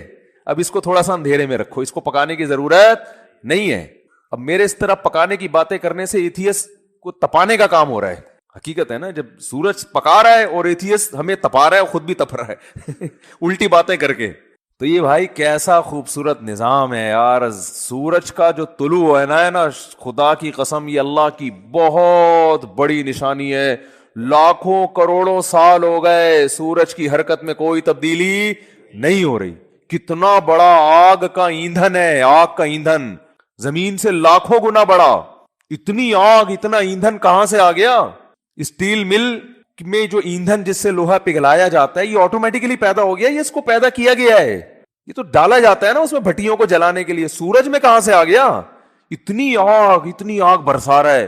اب اس کو تھوڑا سا اندھیرے میں رکھو، اس کو پکانے کی ضرورت نہیں ہے. اب میرے اس طرح پکانے کی باتیں کرنے سے ایتھیس کو تپانے کا کام ہو رہا ہے. حقیقت ہے نا، جب سورج پکا رہا ہے اور ایتھیس ہمیں تپا رہا ہے، خود بھی تپ رہا ہے الٹی باتیں کر کے. تو یہ بھائی کیسا خوبصورت نظام ہے یار. سورج کا جو طلوع ہے نا خدا کی قسم، یہ اللہ کی بہت بڑی نشانی ہے. لاکھوں کروڑوں سال ہو گئے سورج کی حرکت میں کوئی تبدیلی نہیں ہو رہی. کتنا بڑا آگ کا ایندھن ہے، آگ کا ایندھن زمین سے لاکھوں گنا بڑا. اتنی آگ، اتنا ایندھن کہاں سے آ گیا؟ اسٹیل مل میں جو ایندھن جس سے لوہا پگھلایا جاتا ہے، یہ آٹومیٹیکلی پیدا ہو گیا، یہ اس کو پیدا کیا گیا ہے، یہ تو ڈالا جاتا ہے نا اس میں بھٹیوں کو جلانے کے لیے. سورج میں کہاں سے آ گیا؟ اتنی آگ برسا رہا ہے،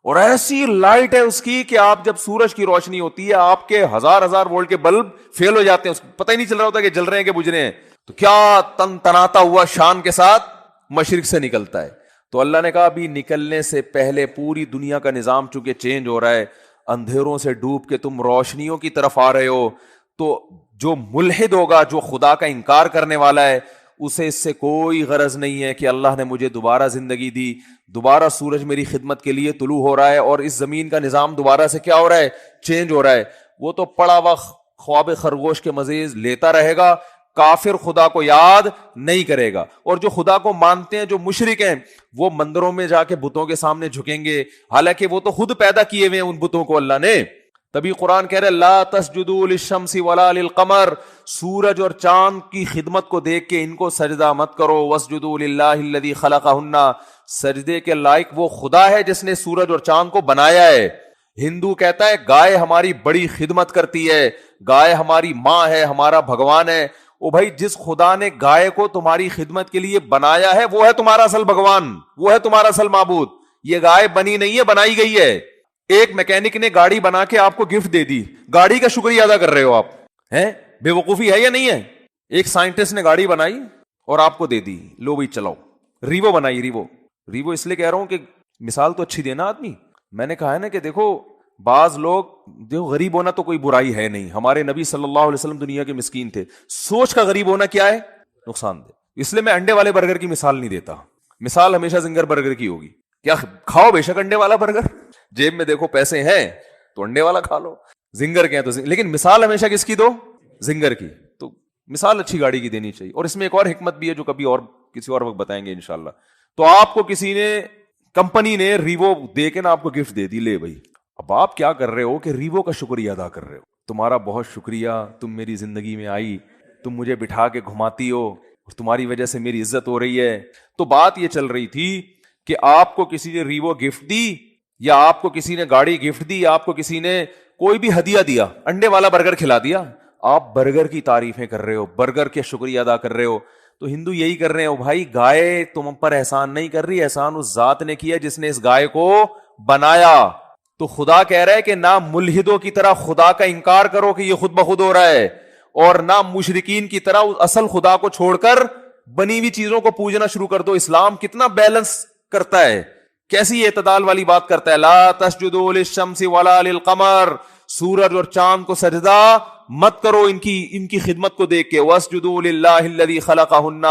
اور ایسی لائٹ ہے اس کی کہ آپ جب سورج کی روشنی ہوتی ہے، آپ کے ہزار وولٹ کے بلب فیل ہو جاتے ہیں، اس کو پتہ ہی نہیں چل رہا ہوتا کہ جل رہے ہیں کہ بجھ رہے ہیں. تو کیا تن تناتا ہوا شان کے ساتھ مشرق سے نکلتا ہے. تو اللہ نے کہا ابھی نکلنے سے پہلے پوری دنیا کا نظام چونکہ چینج ہو رہا ہے، اندھیروں سے ڈوب کے تم روشنیوں کی طرف آ رہے ہو. تو جو ملحد ہوگا، جو خدا کا انکار کرنے والا ہے، اسے اس سے کوئی غرض نہیں ہے کہ اللہ نے مجھے دوبارہ زندگی دی، دوبارہ سورج میری خدمت کے لیے طلوع ہو رہا ہے اور اس زمین کا نظام دوبارہ سے کیا ہو رہا ہے؟ چینج ہو رہا ہے. وہ تو پڑا ہوا خواب خرگوش کے مزید لیتا رہے گا. کافر خدا کو یاد نہیں کرے گا. اور جو خدا کو مانتے ہیں، جو مشرک ہیں، وہ مندروں میں جا کے بتوں کے سامنے جھکیں گے، حالانکہ وہ تو خود پیدا کیے ہوئے ہیں ان بتوں کو اللہ نے. تبھی قرآن کہہ رہے لا تسجدوا للشمس ولا للقمر، سورج اور چاند کی خدمت کو دیکھ کے ان کو سجدہ مت کرو. واسجدوا للہ الذی خلقہن، سجدے کے لائق وہ خدا ہے جس نے سورج اور چاند کو بنایا ہے. ہندو کہتا ہے گائے ہماری بڑی خدمت کرتی ہے، گائے ہماری ماں ہے، ہمارا بھگوان ہے. او بھائی، جس خدا نے گائے کو تمہاری خدمت کے لیے بنایا ہے وہ ہے تمہارا اصل بھگوان، وہ ہے تمہارا اصل معبود. یہ گائے بنی نہیں ہے، بنائی گئی ہے. ایک میکینک نے گاڑی بنا کے آپ کو گفٹ دے دی، گاڑی کا شکریہ ادا کر رہے ہو آپ، ہیں؟ بے وقوفی ہے یا نہیں ہے؟ ایک سائنٹسٹ نے گاڑی بنائی اور آپ کو دے دی، لو بھائی چلاؤ. ریوو بنائی، ریوو اس لیے کہہ رہا ہوں کہ مثال تو اچھی دینا آدمی. میں نے کہا ہے نا کہ دیکھو بعض لوگ دیکھو غریب ہونا تو کوئی برائی ہے نہیں, ہمارے نبی صلی اللہ علیہ وسلم دنیا کے مسکین تھے, سوچ کا غریب ہونا کیا ہے, نقصان دہ. اس لیے میں انڈے والے برگر کی مثال نہیں دیتا, مثال ہمیشہ زنگر برگر کی ہوگی. کیا کھاؤ بے شک انڈے والا برگر, جیب میں دیکھو پیسے ہیں تو انڈے والا کھا لو, زنگر کے ہیں تو لیکن مثال ہمیشہ کس کی دو, زنگر کی. تو مثال اچھی گاڑی کی دینی چاہیے. اور اس میں ایک اور حکمت بھی ہے جو کبھی اور کسی اور وقت بتائیں گے انشاءاللہ. تو آپ کو کسی نے کمپنی نے ریوو دے کے نا آپ کو گفٹ دے دی, لے بھائی. اب آپ کیا کر رہے ہو کہ ریوو کا شکریہ ادا کر رہے ہو, تمہارا بہت شکریہ, تم میری زندگی میں آئی, تم مجھے بٹھا کے گھماتی ہو, تمہاری وجہ سے میری عزت ہو رہی ہے. تو بات یہ چل رہی تھی کہ آپ کو کسی نے ریوو گفٹ دی, یا آپ کو کسی نے گاڑی گفٹ دی, یا آپ کو کسی نے کوئی بھی ہدیہ دیا, انڈے والا برگر کھلا دیا, آپ برگر کی تعریفیں کر رہے ہو, برگر کے شکریہ ادا کر رہے ہو. تو ہندو یہی کر رہے ہو بھائی, گائے تم پر احسان نہیں کر رہی, احسان اس ذات نے کیا جس نے اس گائے کو بنایا. تو خدا کہہ رہا ہے کہ نہ ملحدوں کی طرح خدا کا انکار کرو کہ یہ خود بخود ہو رہا ہے, اور نہ مشرکین کی طرح اصل خدا کو چھوڑ کر بنی ہوئی چیزوں کو پوجنا شروع کر دو. اسلام کتنا بیلنس کرتا ہے, کیسی اعتدال والی بات کرتا ہے. لا تسجدوا للشمس ولا للقمر, سورج اور چاند کو سجدہ مت کرو ان کی خدمت کو دیکھ کے. واسجدوا للہ الذی خلقہن,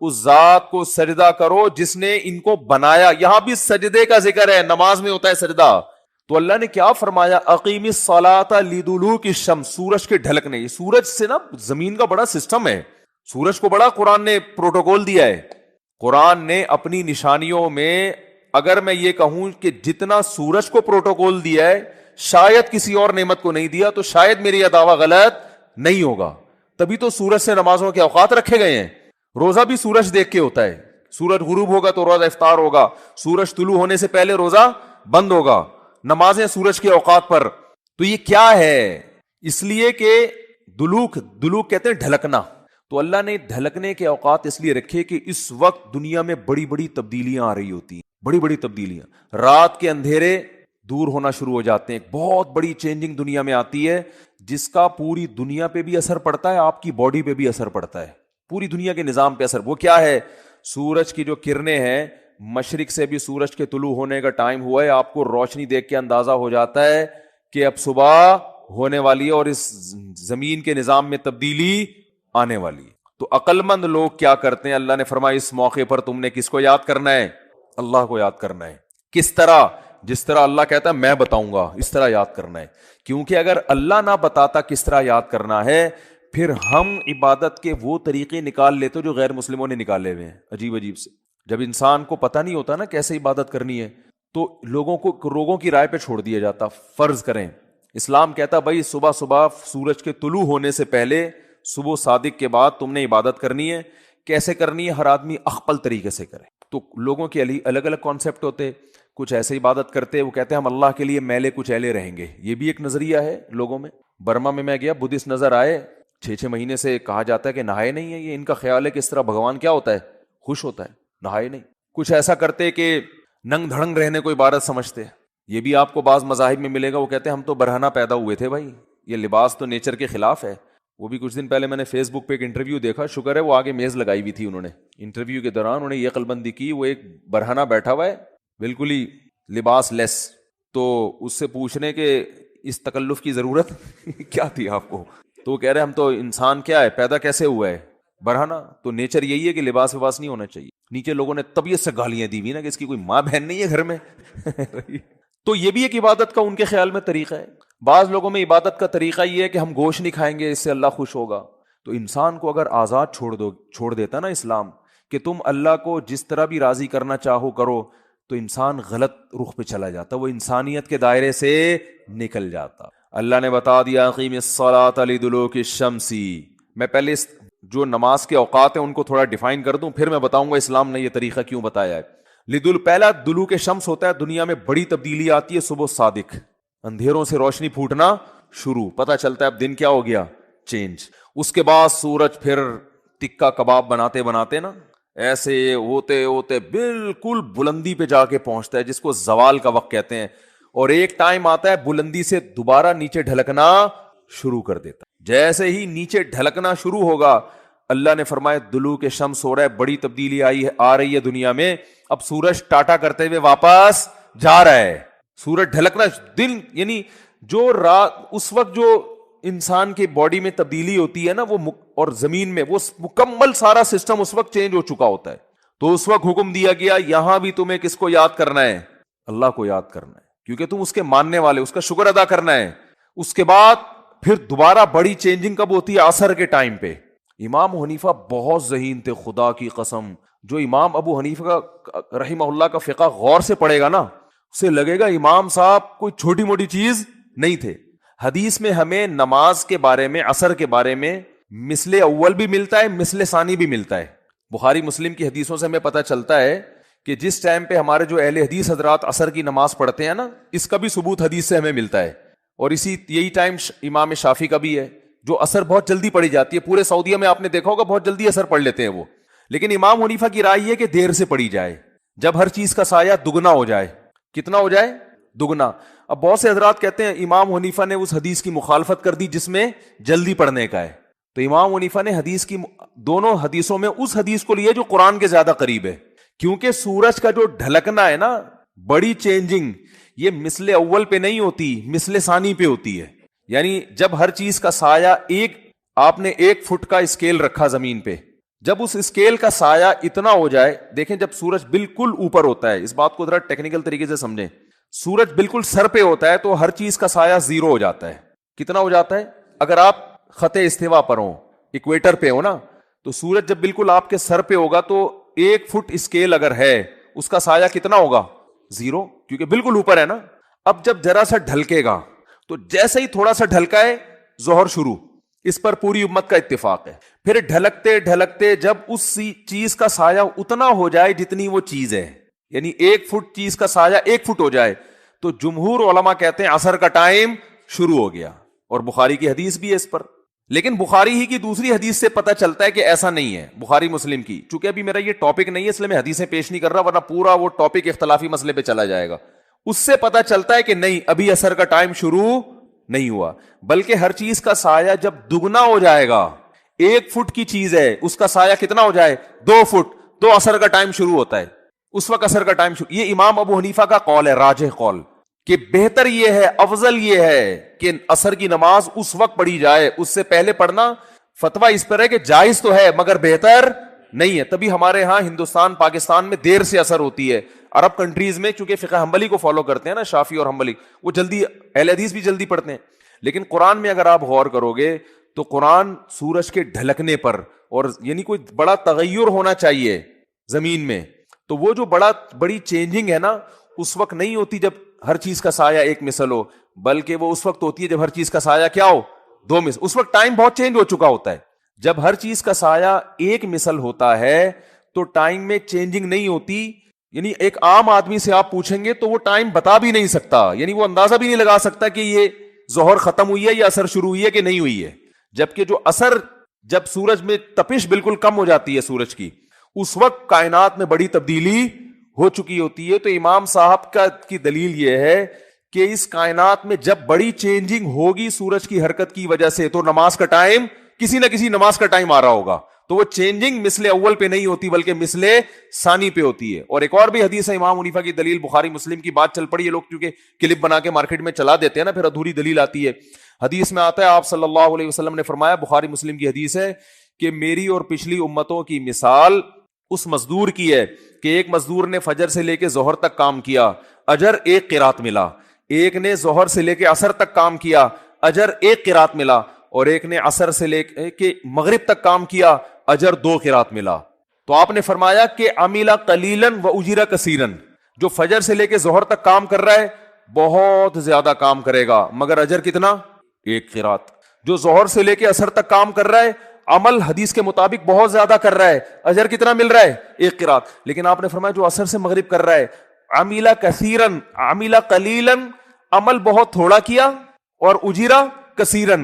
اس ذات کو سجدہ کرو جس نے ان کو بنایا. یہاں بھی سجدے کا ذکر ہے, نماز میں ہوتا ہے سجدہ. تو اللہ نے کیا فرمایا, اقیم الصلاۃ لدلوک الشمس, سورج کے ڈھلکنے. یہ سورج سے نا زمین کا بڑا سسٹم ہے, سورج کو بڑا قرآن نے پروٹوکول دیا ہے. قرآن نے اپنی نشانیوں میں اگر میں یہ کہوں کہ جتنا سورج کو پروٹوکول دیا ہے شاید کسی اور نعمت کو نہیں دیا, تو شاید میری یہ دعویٰ غلط نہیں ہوگا. تبھی تو سورج سے نمازوں کے اوقات رکھے گئے ہیں. روزہ بھی سورج دیکھ کے ہوتا ہے, سورج غروب ہوگا تو روزہ افطار ہوگا, سورج طلوع ہونے سے پہلے روزہ بند ہوگا, نمازیں سورج کے اوقات پر. تو یہ کیا ہے, اس لیے کہ دلوک کہتے ہیں ڈھلکنا. تو اللہ نے ڈھلکنے کے اوقات اس لیے رکھے کہ اس وقت دنیا میں بڑی بڑی تبدیلیاں آ رہی ہوتی ہیں, بڑی بڑی تبدیلیاں. رات کے اندھیرے دور ہونا شروع ہو جاتے ہیں, بہت بڑی چینجنگ دنیا میں آتی ہے جس کا پوری دنیا پہ بھی اثر پڑتا ہے, آپ کی باڈی پہ بھی اثر پڑتا ہے, پوری دنیا کے نظام پہ اثر. وہ کیا ہے, سورج کی جو کرنیں ہیں, مشرق سے بھی سورج کے طلوع ہونے کا ٹائم ہوا ہے, آپ کو روشنی دیکھ کے اندازہ ہو جاتا ہے کہ اب صبح ہونے والی ہے اور اس زمین کے نظام میں تبدیلی آنے والی ہے. تو عقل مند لوگ کیا کرتے ہیں, اللہ نے فرمایا اس موقع پر تم نے کس کو یاد کرنا ہے, اللہ کو یاد کرنا ہے. کس طرح, جس طرح اللہ کہتا ہے میں بتاؤں گا اس طرح یاد کرنا ہے. کیونکہ اگر اللہ نہ بتاتا کس طرح یاد کرنا ہے, پھر ہم عبادت کے وہ طریقے نکال لیتے جو غیر مسلموں نے نکالے ہوئے ہیں, عجیب عجیب سے. جب انسان کو پتہ نہیں ہوتا نا کیسے عبادت کرنی ہے, تو لوگوں کی رائے پہ چھوڑ دیا جاتا. فرض کریں, اسلام کہتا بھائی صبح سورج کے طلوع ہونے سے پہلے, صبح صادق کے بعد تم نے عبادت کرنی ہے. کیسے کرنی ہے, ہر آدمی اخپل طریقے سے کرے. تو لوگوں کے الگ الگ کانسیپٹ ہوتے, کچھ ایسے عبادت کرتے, وہ کہتے ہیں ہم اللہ کے لیے میلے کچھ ایلے رہیں گے. یہ بھی ایک نظریہ ہے لوگوں میں. برما میں گیا, بدھسٹ نظر آئے, 6 مہینے سے کہا جاتا ہے کہ نہائے نہیں ہے. یہ ان کا خیال ہے کہ اس طرح بھگوان کیا ہوتا ہے, خوش ہوتا ہے, نہائے نہیں. کچھ ایسا کرتے کہ ننگ دھڑنگ رہنے کو عبادت سمجھتے. یہ بھی آپ کو بعض مذاہب میں ملے گا, وہ کہتے ہیں ہم تو برہنہ پیدا ہوئے تھے بھائی, یہ لباس تو نیچر کے خلاف ہے. وہ بھی کچھ دن پہلے میں نے فیس بک پہ ایک انٹرویو دیکھا, شکر ہے وہ آگے میز لگائی ہوئی تھی, انہوں نے انٹرویو کے دوران انہوں نے یہ عقلمندی کی, وہ ایک برہنہ بیٹھا ہوا ہے بالکل ہی لباس لیس, تو اس سے پوچھنے کہ اس تکلف کی ضرورت کیا تھی آپ کو, تو وہ کہہ رہے ہم تو انسان کیا ہے, پیدا کیسے ہوا ہے, برہنہ. تو نیچر یہی ہے کہ لباس وباس نہیں ہونا چاہیے. نیچے لوگوں نے طبیعت سے گالیاں دی ہوئی نا کہ اس کی کوئی ماں بہن نہیں ہے گھر میں. تو یہ بھی ایک عبادت کا ان کے خیال میں طریقہ ہے. بعض لوگوں میں عبادت کا طریقہ یہ ہے کہ ہم گوشت نہیں کھائیں گے, اس سے اللہ خوش ہوگا. تو انسان کو اگر آزاد چھوڑ دیتا نا اسلام کہ تم اللہ کو جس طرح بھی راضی کرنا چاہو کرو, تو انسان غلط رخ پہ چلا جاتا, وہ انسانیت کے دائرے سے نکل جاتا. اللہ نے بتا دیا اقیم الصلاۃ لدلوک الشمس. میں پہلے جو نماز کے اوقات ہیں ان کو تھوڑا ڈیفائن کر دوں, پھر میں بتاؤں گا اسلام نے یہ طریقہ کیوں بتایا ہے. پہلا دلوک شمس ہوتا ہے, دنیا میں بڑی تبدیلی آتی ہے صبح صادق, اندھیروں سے روشنی پھوٹنا شروع, پتہ چلتا ہے اب دن کیا ہو گیا, چینج. اس کے بعد سورج پھر ٹکا کباب بناتے بناتے نا ایسے ہوتے ہوتے بالکل بلندی پہ جا کے پہنچتا ہے جس کو زوال کا وقت کہتے ہیں, اور ایک ٹائم آتا ہے بلندی سے دوبارہ نیچے ڈھلکنا شروع کر دیتا. جیسے ہی نیچے ڈھلکنا شروع ہوگا, اللہ نے فرمایا دلو کے شمس ہو رہا ہے, بڑی تبدیلی آ رہی ہے دنیا میں. اب سورج ٹاٹا کرتے ہوئے واپس جا رہا ہے. سورج ڈھلکنا دن, یعنی جو رات اس وقت جو انسان کے باڈی میں تبدیلی ہوتی ہے نا وہ, اور زمین میں وہ مکمل سارا سسٹم اس وقت چینج ہو چکا ہوتا ہے. تو اس وقت حکم دیا گیا یہاں بھی تمہیں کس کو یاد کرنا ہے؟ اللہ کو یاد کرنا ہے, کیونکہ تم اس کے ماننے والے, اس کا شکر ادا کرنا ہے. اس کے بعد پھر دوبارہ بڑی چینجنگ کب ہوتی ہے؟ عصر کے ٹائم پہ. امام حنیفہ بہت ذہین تھے, خدا کی قسم. جو امام ابو حنیفہ کا رحمہ اللہ کا فقہ غور سے پڑھے گا نا, اسے لگے گا امام صاحب کوئی چھوٹی موٹی چیز نہیں تھے. حدیث میں ہمیں نماز کے بارے میں, عصر کے بارے میں مثل اول بھی ملتا ہے, مثل ثانی بھی ملتا ہے. بخاری مسلم کی حدیثوں سے ہمیں پتہ چلتا ہے کہ جس ٹائم پہ ہمارے جو اہل حدیث حضرات عصر کی نماز پڑھتے ہیں نا, اس کا بھی ثبوت حدیث سے ہمیں ملتا ہے. اور یہی ٹائم امام شافعی کا بھی ہے, جو عصر بہت جلدی پڑھی جاتی ہے. پورے سعودیہ میں آپ نے دیکھا ہوگا بہت جلدی عصر پڑھ لیتے ہیں وہ. لیکن امام حنیفہ کی رائے یہ کہ دیر سے پڑھی جائے, جب ہر چیز کا سایہ دگنا ہو جائے. کتنا ہو جائے؟ دگنا. اب بہت سے حضرات کہتے ہیں امام حنیفہ نے اس حدیث کی مخالفت کر دی جس میں جلدی پڑھنے کا ہے. تو امام حنیفہ نے حدیث کی دونوں حدیثوں میں اس حدیث کو لیا جو قرآن کے زیادہ قریب ہے, کیونکہ سورج کا جو ڈھلکنا ہے نا, بڑی چینجنگ, یہ مثل اول پہ نہیں ہوتی, مثل ثانی پہ ہوتی ہے. یعنی جب ہر چیز کا سایہ آپ نے 1 فٹ کا اسکیل رکھا زمین پہ, جب اس اسکیل کا سایہ اتنا ہو جائے, دیکھیں جب سورج بالکل اوپر ہوتا ہے, اس بات کو ذرا ٹیکنیکل طریقے سے سمجھیں, سورج بالکل سر پہ ہوتا ہے تو ہر چیز کا سایہ 0 ہو جاتا ہے. کتنا ہو جاتا ہے؟ اگر آپ خط استوا پر ہوں, ایکویٹر پہ ہو نا, تو سورج جب بالکل آپ کے سر پہ ہوگا تو 1 فٹ اسکیل اگر ہے, اس کا سایہ کتنا ہوگا؟ 0, کیونکہ بالکل اوپر ہے نا. اب جب ذرا سا ڈھلکے گا, تو جیسے ہی تھوڑا سا ڈھلکا ہے ظہر شروع, اس پر پوری امت کا اتفاق ہے. پھر ڈھلکتے ڈھلکتے جب اس چیز کا سایہ اتنا ہو جائے جتنی وہ چیز ہے, یعنی 1 فٹ چیز کا سایہ 1 فٹ ہو جائے, تو جمہور علماء کہتے ہیں عصر کا ٹائم شروع ہو گیا. اور بخاری کی حدیث بھی ہے اس پر. لیکن بخاری ہی کی دوسری حدیث سے پتہ چلتا ہے کہ ایسا نہیں ہے. بخاری مسلم کی, چونکہ ابھی میرا یہ ٹاپک نہیں ہے اس لیے میں حدیثیں پیش نہیں کر رہا, ورنہ پورا وہ ٹاپک اختلافی مسئلے پہ چلا جائے گا. اس سے پتہ چلتا ہے کہ نہیں, ابھی عصر کا ٹائم شروع نہیں ہوا, بلکہ ہر چیز کا سایہ جب دگنا ہو جائے گا, 1 فٹ کی چیز ہے, اس کا سایہ کتنا ہو جائے؟ 2 فٹ, تو عصر کا ٹائم شروع ہوتا ہے. اس وقت عصر کا ٹائم شروع. یہ امام ابو حنیفہ کا قول ہے, راجح قول, کہ بہتر یہ ہے, افضل یہ ہے کہ عصر کی نماز اس وقت پڑھی جائے, اس سے پہلے پڑھنا فتویٰ اس پر ہے کہ جائز تو ہے مگر بہتر نہیں ہے. تبھی ہمارے ہاں ہندوستان پاکستان میں دیر سے عصر ہوتی ہے. عرب کنٹریز میں چونکہ فقہ حنبلی کو فالو کرتے ہیں نا, شافعی اور حنبلی, وہ جلدی, اہل حدیث بھی جلدی پڑھتے ہیں. لیکن قرآن میں اگر آپ غور کرو گے تو قرآن سورج کے ڈھلکنے پر, اور یعنی کوئی بڑا تغیر ہونا چاہیے زمین میں, تو وہ جو بڑی چینجنگ ہے نا, اس وقت نہیں ہوتی جب ہر چیز کا سایہ 1 مثل ہو, بلکہ وہ اس وقت ہوتی ہے جب ہر چیز کا سایہ کیا ہو؟ 2 مثل. اس وقت ٹائم بہت چینج ہو چکا ہوتا ہے. جب ہر چیز کا سایہ 1 مثل ہوتا ہے تو ٹائم میں چینجنگ نہیں ہوتی. یعنی ایک عام آدمی سے آپ پوچھیں گے تو وہ ٹائم بتا بھی نہیں سکتا, یعنی وہ اندازہ بھی نہیں لگا سکتا کہ یہ ظہر ختم ہوئی ہے یا عصر شروع ہوئی ہے کہ نہیں ہوئی ہے. جبکہ جو عصر, جب سورج میں تپش بالکل کم ہو جاتی ہے سورج کی, اس وقت کائنات میں بڑی تبدیلی ہو چکی ہوتی ہے. تو امام صاحب کی دلیل یہ ہے کہ اس کائنات میں جب بڑی چینجنگ ہوگی سورج کی حرکت کی وجہ سے, تو نماز کا ٹائم, کسی نہ کسی نماز کا ٹائم آ رہا ہوگا. تو وہ چینجنگ مثل اول پہ نہیں ہوتی بلکہ مثل ثانی پہ ہوتی ہے. اور ایک اور بھی حدیث ہے امام حنیفہ کی دلیل, بخاری مسلم کی بات چل پڑی ہے, لوگ کیونکہ کلپ بنا کے مارکیٹ میں چلا دیتے ہیں نا, پھر ادھوری دلیل آتی ہے. حدیث میں آتا ہے آپ صلی اللہ علیہ وسلم نے فرمایا, بخاری مسلم کی حدیث ہے, کہ میری اور پچھلی امتوں کی مثال اس مزدور کی ہے کہ ایک مزدور نے فجر سے لے کے ظہر تک کام کیا, اجر 1 قرات ملا. ایک نے ظہر سے لے کے عصر تک کام کیا, اجر 1 قرات ملا. اور ایک نے عصر سے لے کے مغرب تک کام کیا, اجر 2 قرات ملا. تو آپ نے فرمایا کہ عمل قلیلا و اجر کثیرا, جو فجر سے لے کے ظہر تک کام کر رہا ہے بہت زیادہ کام کرے گا مگر اجر کتنا؟ 1 قرات. جو ظہر سے لے کے عصر تک کام کر رہا ہے, عمل حدیث کے مطابق بہت زیادہ کر رہا ہے, اجر کتنا مل رہا ہے؟ 1 قرات. لیکن آپ نے فرمایا جو عصر سے مغرب کر رہا ہے, عمل کثیرا عمل قلیلا, عمل بہت تھوڑا کیا, اور اجرا کثیرا,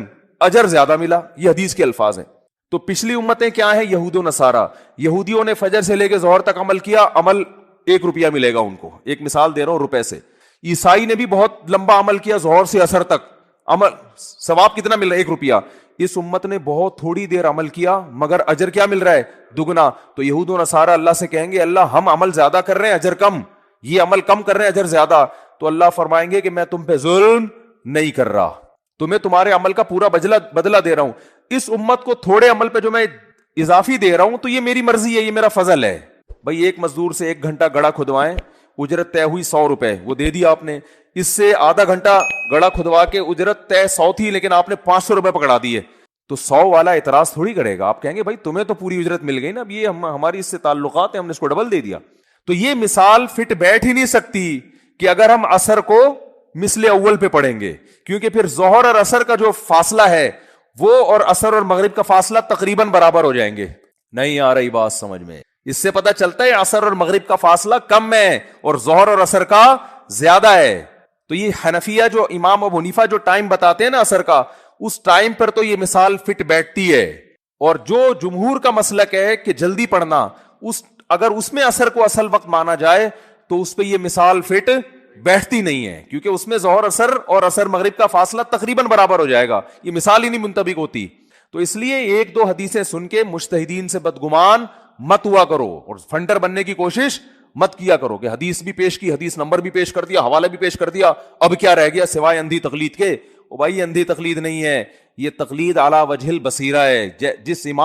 اجر زیادہ ملا. یہ حدیث کے الفاظ ہیں. تو پچھلی امتیں کیا ہیں؟ یہود و نصارہ. یہودیوں نے فجر سے لے کے ظہر تک عمل کیا, عمل 1 روپیہ ملے گا ان کو, ایک مثال دے رہا ہوں روپے سے. عیسائی نے بھی بہت لمبا عمل کیا ظہر سے عصر تک, عمل ثواب کتنا مل رہا ہے؟ 1 روپیہ. اس امت نے بہت تھوڑی دیر عمل کیا مگر اجر کیا مل رہا ہے؟ دگنا. تو یہود و نصارہ اللہ سے کہیں گے اللہ ہم عمل زیادہ کر رہے ہیں اجر کم, یہ عمل کم کر رہے ہیں اجر زیادہ. تو اللہ فرمائیں گے کہ میں تم پہ ظلم نہیں کر رہا, تمہیں تمہارے عمل کا پورا بدلہ دے رہا ہوں. اس امت کو تھوڑے عمل پہ جو میں اضافی دے رہا ہوں تو یہ میری مرضی ہے, یہ میرا فضل ہے. بھائی ایک مزدور سے 1 گھنٹہ گڑھا کھدوائیں, اجرت طے ہوئی 100 روپے, وہ دے دیا آپ نے. اس سے آدھا گھنٹہ گڑھا کھدوا کے اجرت طے 100 تھی لیکن آپ نے 500 روپے پکڑا دیے, تو 100 والا اعتراض تھوڑی کرے گا. آپ کہیں گے بھائی تمہیں تو پوری اجرت مل گئی نا, اب یہ ہماری اس سے تعلقات ہیں, ہم نے اس کو ڈبل دے دیا. تو یہ مثال فٹ بیٹھ ہی نہیں سکتی کہ اگر ہم عصر کو مثل اول پہ پڑھیں گے, کیونکہ پھر ظہر اور عصر کا جو فاصلہ ہے وہ اور عصر اور مغرب کا فاصلہ تقریباً برابر ہو جائیں گے. نہیں آ رہی بات سمجھ میں؟ اس سے پتہ چلتا ہے عصر اور مغرب کا فاصلہ کم ہے اور ظہر اور عصر کا زیادہ ہے. تو یہ حنفیہ جو امام ابو حنیفہ جو ٹائم بتاتے ہیں نا عصر کا, اس ٹائم پر تو یہ مثال فٹ بیٹھتی ہے. اور جو جمہور کا مسلک ہے کہ جلدی پڑھنا, اگر اس میں عصر کو اصل وقت مانا جائے تو اس پہ یہ مثال فٹ بیٹھتی نہیں ہے, کیونکہ اس میں ظہر عصر اور عصر مغرب کا فاصلہ تقریباً برابر ہو جائے گا, یہ مثال ہی نہیں منطبق ہوتی. تو اس لیے 1-2 حدیثیں سن کے مجتہدین سے بدگمان مت ہوا کرو اور فنڈر بننے کی کوشش مت کیا کرو کہ حدیث بھی پیش کی, حدیث نمبر بھی پیش کر دیا, حوالہ بھی پیش کر دیا, اب کیا رہ گیا سوائے اندھی تقلید کے. او بھائی اندھی تقلید نہیں ہے, یہ تقلید علی وجہ البصیرہ ہے. جس امام